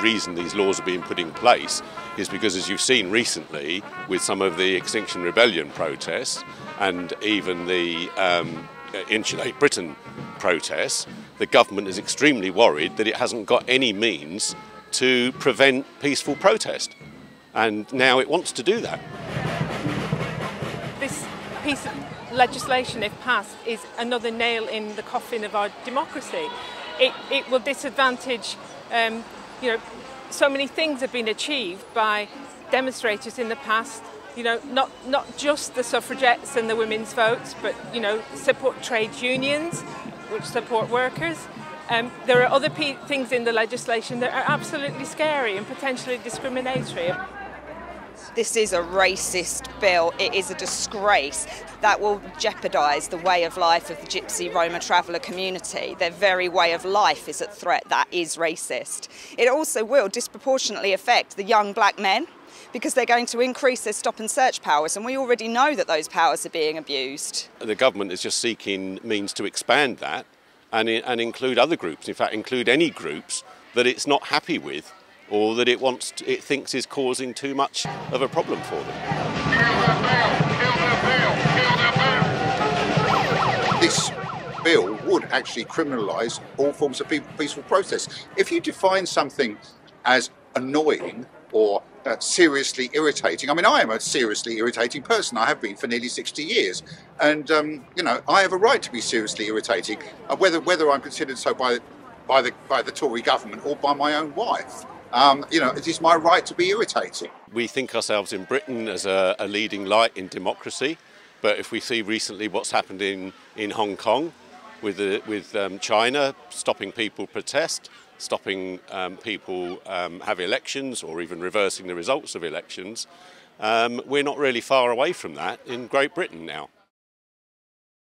reason these laws are being put in place is because, as you've seen recently with some of the Extinction Rebellion protests and even the Insulate Britain protests, the government is extremely worried that it hasn't got any means to prevent peaceful protest. And now it wants to do that. This piece of legislation, if passed, is another nail in the coffin of our democracy. It will disadvantage, so many things have been achieved by demonstrators in the past. Not just the suffragettes and the women's votes, but support trade unions, which support workers. There are other things in the legislation that are absolutely scary and potentially discriminatory. This is a racist bill. It is a disgrace that will jeopardise the way of life of the Gypsy Roma traveller community. Their very way of life is at threat. That is racist. It also will disproportionately affect the young black men because they're going to increase their stop and search powers, and we already know that those powers are being abused. The government is just seeking means to expand that and include other groups, in fact include any groups that it's not happy with or that it thinks is causing too much of a problem for them. This bill would actually criminalise all forms of peaceful protest. If you define something as annoying or seriously irritating, I am a seriously irritating person. I have been for nearly 60 years, and I have a right to be seriously irritating, whether I'm considered so by the Tory government or by my own wife. It is my right to be irritating. We think ourselves in Britain as a leading light in democracy, but if we see recently what's happened in Hong Kong with China stopping people protest, stopping people have elections or even reversing the results of elections, we're not really far away from that in Great Britain now.